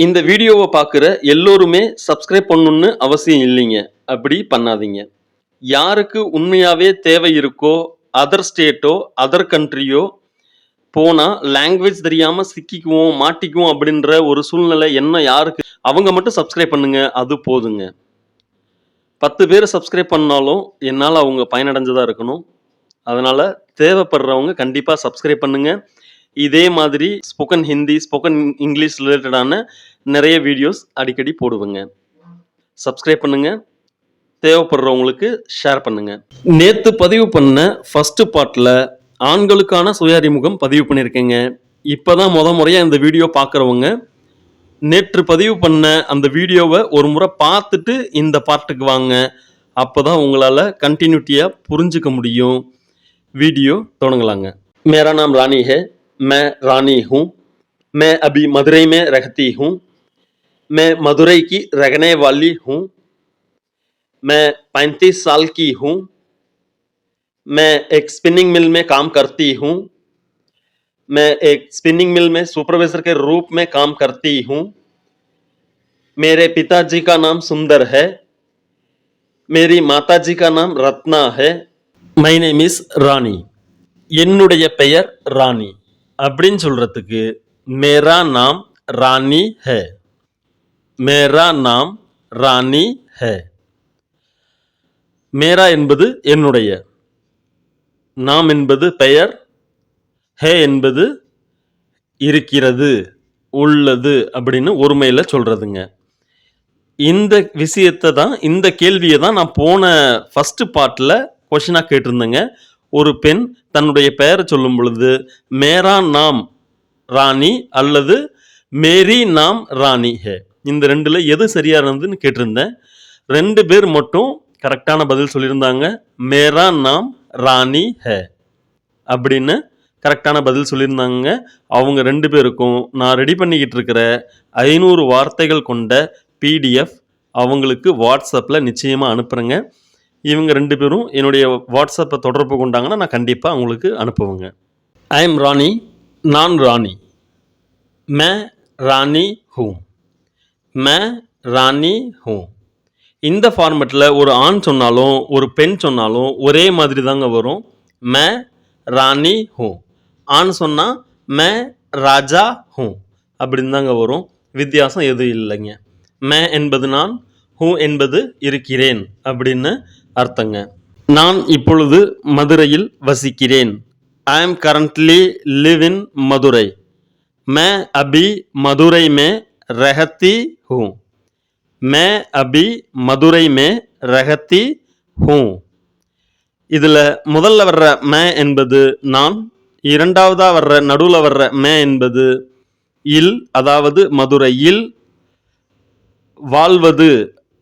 இந்த வீடியோவை பார்க்குற எல்லோருமே சப்ஸ்கிரைப் பண்ணணும்னு அவசியம் இல்லைங்க. அப்படி பண்ணாதீங்க. யாருக்கு உண்மையாவே தேவை இருக்கோ, அதர் ஸ்டேட்டோ, அதர் கண்ட்ரியோ போனா லாங்குவேஜ் தெரியாம சிக்கிக்குவோம், மாட்டிக்குவோம் அப்படின்ற ஒரு சூழ்நிலை என்ன யாருக்கு அவங்க மட்டும் சப்ஸ்கிரைப் பண்ணுங்க. அது போதுங்க. 10 பேர் சப்ஸ்கிரைப் பண்ணாலும் என்னால அவங்க பயனடைஞ்சதா இருக்கணும். அதனால தேவைப்படுறவங்க கண்டிப்பா சப்ஸ்கிரைப் பண்ணுங்க. இதே மாதிரி ஸ்போக்கன் ஹிந்தி, ஸ்போக்கன் இங்கிலீஷ் ரிலேட்டடான நிறைய வீடியோஸ் அடிக்கடி போடுவேங்க. சப்ஸ்கிரைப் பண்ணுங்க. தேவைப்படுறவங்களுக்கு ஷேர் பண்ணுங்க. நேத்து பதிவு பண்ண ஃபர்ஸ்ட் பார்ட்ல ஆண்களுக்கான சுய அறிமுகம் பதிவு பண்ணியிருக்கேங்க. இப்பதான் முறையா இந்த வீடியோ பார்க்குறவங்க நேற்று பதிவு பண்ண அந்த வீடியோவை ஒரு முறை பார்த்துட்டு இந்த பார்ட்டுக்கு வாங்க. அப்பதான் உங்களால கண்டினியூட்டியா புரிஞ்சுக்க முடியும். வீடியோ தொடங்கலாங்க. मेरा नाम रानी है। मैं रानी हूँ। मैं अभी मदुरई में रहती हूँ। मैं मदुरई की रहने वाली हूँ। मैं 35 साल की हूँ। मैं एक स्पिनिंग मिल में काम करती हूँ। मैं एक स्पिनिंग मिल में सुपरवाइजर के रूप में काम करती हूँ। मेरे पिताजी का नाम सुंदर है। मेरी माताजी का नाम रत्ना है। My name is रानी। என்னுடைய பெயர் ராணி அப்படின்னு சொல்றதுக்கு மேரா நாம் ராணி ஹே. மேரா நாம் ராணி ஹே. மேரா என்பது என்னுடைய, நாம் என்பது பெயர், ஹே என்பது இருக்கிறது, உள்ளது அப்படின்னு ஒருமையில சொல்றதுங்க. இந்த விஷயத்தை தான், இந்த கேள்வியை தான் நான் போன ஃபர்ஸ்ட் பார்ட்ல கொஸ்டினா கேட்டிருந்தேங்க. ஒரு பெண் தன்னுடைய பெயரை சொல்லும் பொழுது மேரா நாம் ராணி அல்லது மேரி நாம் ராணி ஹே, இந்த ரெண்டுல எது சரியா இருந்ததுன்னு கேட்டிருந்தேன். 2 பேர் மட்டும் கரெக்டான பதில் சொல்லியிருந்தாங்க. மேரா நாம் ராணி ஹே அப்படின்னு கரெக்டான பதில் சொல்லியிருந்தாங்க. அவங்க 2 பேருக்கும் நான் ரெடி பண்ணிக்கிட்டு இருக்கிற 500 வார்த்தைகள் கொண்ட பிடிஎஃப் அவங்களுக்கு வாட்ஸ்அப்பில் நிச்சயமாக அனுப்புகிறேங்க. இவங்க 2 பேரும் என்னுடைய வாட்ஸ்அப்பை தொடர்பு கொண்டாங்கன்னா நான் கண்டிப்பாக அவங்களுக்கு அனுப்புவேங்க. ஐ எம் ராணி, நான் ராணி. மே ராணி ஹூ. May Rani who. இந்த ஃபார்மெட்டில் ஒரு ஆண் சொன்னாலும் ஒரு பெண் சொன்னாலும் ஒரே மாதிரி தாங்க வரும். மே ராணி ஹூ. ஆண் சொன்னால் மே ராஜா ஹூ அப்படின்னு தாங்க வரும். வித்தியாசம் எதுவும் இல்லைங்க. மே என்பது நான், ஹூ என்பது இருக்கிறேன் அப்படின்னு அர்த்தங்க. நான் இப்பொழுது மதுரையில் வசிக்கிறேன். I am currently live in Madurai. மே அபி மதுரை மே ரஹத்தி ஹூ. மே அபி மதுரை மே ரஹத்தி ஹூ. இதில் முதல்ல வர்ற மே என்பது நான், இரண்டாவதா வர்ற நடுவில் வர்ற மே என்பது இல், அதாவது மதுரையில். வாழ்வது,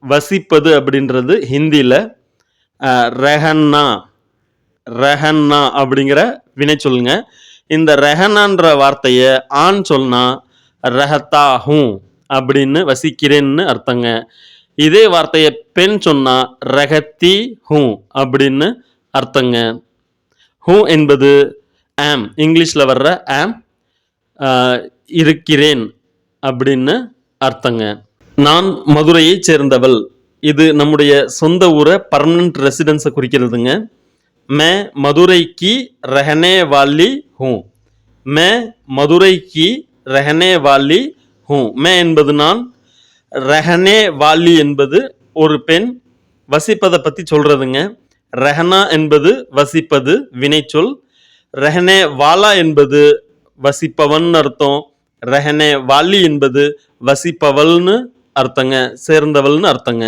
வசிப்பது அப்படின்றது ஹிந்தியில் ரெஹன்னா, ரெஹன்னா அப்படிங்கிற வினை சொல்லுங்க. இந்த ரெஹன்னான்ற வார்த்தையை ஆண் சொன்னா ரெஹத்தா ஹூ அப்படின்னு வசிக்கிறேன்னு அர்த்தங்க. இதே வார்த்தையை பெண் சொன்னா ரெஹத்தி ஹூ அப்படின்னு அர்த்தங்க. ஹூ என்பது ஆம், இங்கிலீஷில் வர்ற ஆம், இருக்கிறேன் அப்படின்னு அர்த்தங்க. நான் மதுரையை சேர்ந்தவள். இது நம்முடைய சொந்த ஊரை, permanent ரெசிடென்ஸை குறிக்கிறதுங்க. May Madurai Ki ரஹனே Vaali who. May Madurai Ki ரஹனே Vaali who. மே என்பது நான், ரஹனே வாலி என்பது ஒரு பெண், வசிப்பதை பற்றி சொல்றதுங்க. ரெஹனா என்பது வசிப்பது, வினைச்சொல். ரெஹனே வாலா என்பது வசிப்பவன் அர்த்தம். ரெஹனே வாலி என்பது வசிப்பவள்னு அர்த்தங்க, சேர்ந்தவள்னு அர்த்தங்க.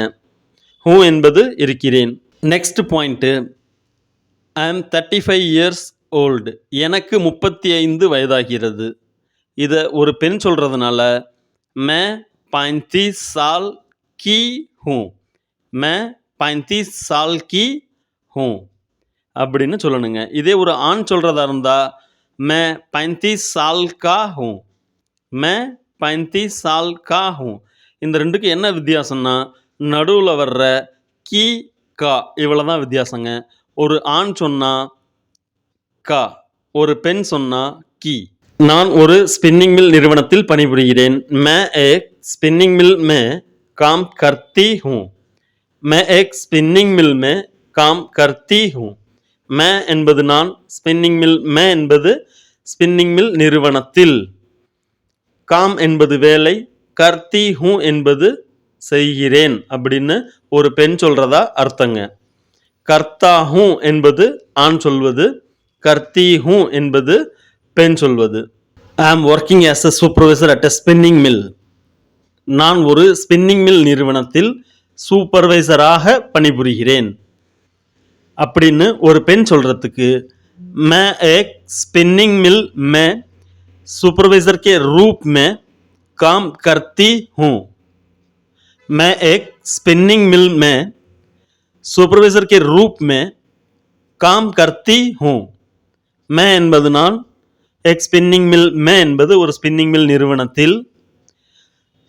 ஹூ என்பது இருக்கிறேன். Next point, I am 35 years old. எனக்கு 35 வயதாகிறது. இதை ஒரு பெண் சொல்கிறதுனால மே 35 சால் கி ஹூ. மே 35 சால் கி ஹூ அப்படின்னு சொல்லணுங்க. இதே ஒரு ஆண் சொல்கிறதா இருந்தால் மே 35 சால் கா ஹூ. மே 35 சால் கா ஹூ. இந்த ரெண்டுக்கு என்ன வித்தியாசம்னா, நடுவில் வர்ற கி கா இவ்வளோ தான் வித்தியாசங்க. ஒரு ஆண் சொன்னா கா, ஒரு பெண் சொன்னா கி. நான் ஒரு ஸ்பின்னிங் மில் நிறுவனத்தில் பணிபுரிகிறேன். मैं एक स्पिनिंग मिल में काम करती हूँ. मैं एक स्पिनिंग मिल में काम करती हूँ. मैं என்பது நான், ஸ்பின்னிங் மில் मैं என்பது ஸ்பின்னிங் மில் நிறுவனத்தில், காம் என்பது வேலை, கர்த்தி ஹூ என்பது செய்கிறேன் அப்படின்னு ஒரு பெண் சொல்றதா அர்த்தங்க. கர்த்தா ஹூ என்பது ஆண் சொல்வது, கர்த்தி ஹூ என்பது பெண் சொல்வது. I am working as a supervisor at a spinning mill. நான் ஒரு ஸ்பின்னிங் மில் நிறுவனத்தில் சூப்பர்வைசராக பணிபுரிகிறேன் அப்படின்னு ஒரு பெண் சொல்றதுக்கு मैं एक स्पिनिंग मिल में सुपरवाइजर के रूप में काम करती हूँ. मैं एक स्पिनिंग मिल में सुपरवाइजर के रूप में काम करती हूँ. मैं என்பது நான், एक स्पिनिंग मिल में என்பது ஒரு ஸ்பின்னிங் மில் நிறுவனத்தில்,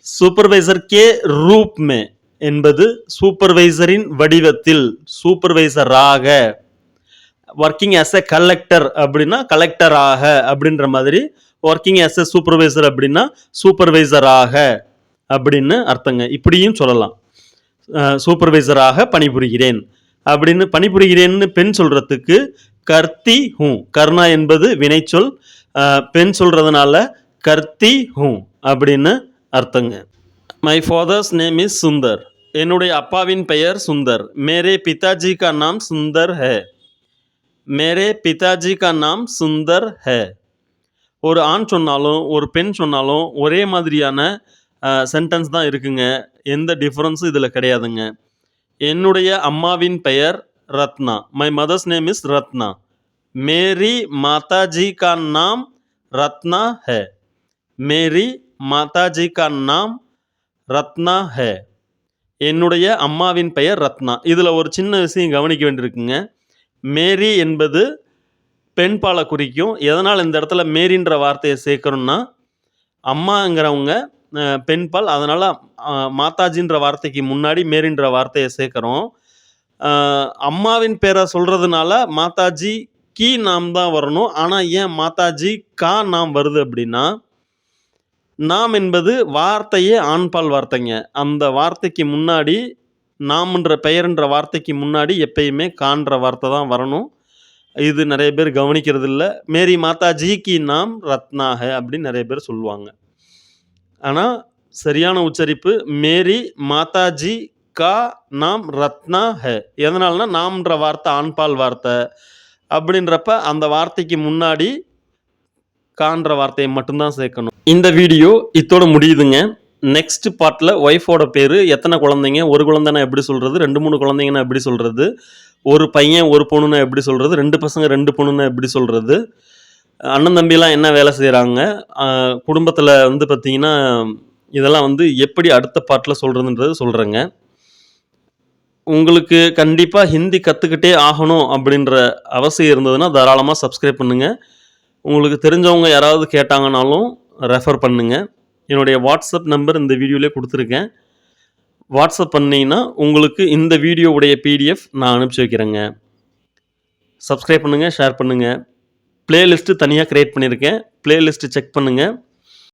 சூப்பர்வைசர் கே ரூப் மே என்பது சூப்பர்வைசரின் வடிவத்தில், சூப்பர்வைசராக, ஒர்க்கிங் ஆஸ் எ கலெக்டர் அப்படின்னா கலெக்டராக அப்படின்ற மாதிரி, ஒர்க்கிங் ஆஸ் எ சூப்பர்வைசர் அப்படின்னா சூப்பர்வைசராக அப்படின்னு அர்த்தங்க. இப்படியும் சொல்லலாம், சூப்பர்வைசராக பணிபுரிகிறேன் அப்படின்னு. பணிபுரிகிறேன்னு பெண் சொல்றதுக்கு கர்த்தி ஹூ, கர்ணா என்பது வினைச்சொல், பெண் சொல்றதுனால கர்த்தி ஹூ அப்படின்னு அர்த்தங்க. My father's name is Sundar. என்னுடைய அப்பாவின் பெயர் சுந்தர். மேரே பிதாஜி கா நாம் சுந்தர் ஹே. மேரே பிதாஜி கா நாம் சுந்தர் ஹே. ஒரு ஆண் சொன்னாலும் ஒரு பெண் சொன்னாலும் ஒரே மாதிரியான சென்டென்ஸ் தான் இருக்குங்க. எந்த டிஃப்ரென்ஸும் இதில் கிடையாதுங்க. என்னுடைய அம்மாவின் பெயர் Ratna. My mother's name is Ratna. மேரி மாதாஜி கா நாம் ரத்னா ஹே. மேரி மாதாஜி கா நாம் ரத்னா ஹே. என்னுடைய அம்மாவின் பெயர் ரத்னா. இதில் ஒரு சின்ன விஷயம் கவனிக்க வேண்டியிருக்குங்க. மேரி என்பது பெண் பாலை குறிக்கும். எதனால் இந்த இடத்துல மேரின்ற வார்த்தையை சேர்க்கணும்னா, அம்மாங்கிறவங்க பெண் பால், அதனால் மாதாஜின்ற வார்த்தைக்கு முன்னாடி மேரின்ற வார்த்தையை சேர்க்குறோம். அம்மாவின் பேரை சொல்கிறதுனால மாதாஜி கி நாம் தான் வரணும். ஆனால் ஏன் மாதாஜி கா நாம் வருது அப்படின்னா, நாம் என்பது வார்த்தையே ஆண்பால் வார்த்தைங்க. அந்த வார்த்தைக்கு முன்னாடி, நாம்ன்ற பெயர்ன்ற வார்த்தைக்கு முன்னாடி எப்பயுமே கான்ற வார்த்தை தான் வரணும். இது நிறைய பேர் கவனிக்கிறது இல்லை. மேரி மாதாஜி கி நாம் ரத்னா ஹே அப்படின்னு நிறைய பேர் சொல்லுவாங்க. ஆனால் சரியான உச்சரிப்பு மேரி மாதாஜி கா நாம் ரத்னா ஹே. எதனால்னா நாம்ன்ற வார்த்தை ஆண்பால் வார்த்தை அப்படின்றப்ப அந்த வார்த்தைக்கு முன்னாடி கான்ற வார்த்தையை மட்டும்தான் சேர்க்கணும். இந்த வீடியோ இத்தோட முடியுதுங்க. நெக்ஸ்ட் பார்ட்டில் ஒய்ஃபோட பேர், எத்தனை குழந்தைங்க, ஒரு குழந்தைனா எப்படி சொல்கிறது, 2-3 குழந்தைங்கன்னா எப்படி சொல்கிறது, ஒரு பையன் ஒரு பொண்ணுன்னா எப்படி சொல்கிறது, 2 பசங்க 2 பொண்ணுன்னா எப்படி சொல்கிறது, அண்ணன் தம்பிலாம் என்ன வேலை செய்கிறாங்க, குடும்பத்தில் வந்து பார்த்திங்கன்னா இதெல்லாம் வந்து எப்படி அடுத்த பார்ட்டில் சொல்கிறதுன்றது சொல்கிறேங்க. உங்களுக்கு கண்டிப்பாக ஹிந்தி கற்றுக்கிட்டே ஆகணும் அப்படின்ற அவசியம் இருந்ததுன்னா தாராளமாக சப்ஸ்கிரைப் பண்ணுங்கள். உங்களுக்கு தெரிஞ்சவங்க யாராவது கேட்டாங்கனாலும் ரெஃபர் பண்ணுங்கள். என்னுடைய வாட்ஸ்அப் நம்பர் இந்த வீடியோவிலே கொடுத்துருக்கேன். வாட்ஸ்அப் பண்ணிங்கன்னா உங்களுக்கு இந்த வீடியோவுடைய பிடிஎஃப் நான் அனுப்பிச்சி வைக்கிறேங்க. சப்ஸ்கிரைப் பண்ணுங்கள், ஷேர் பண்ணுங்கள். ப்ளேலிஸ்ட்டு தனியாக க்ரியேட் பண்ணியிருக்கேன். ப்ளேலிஸ்ட்டு செக் பண்ணுங்கள்.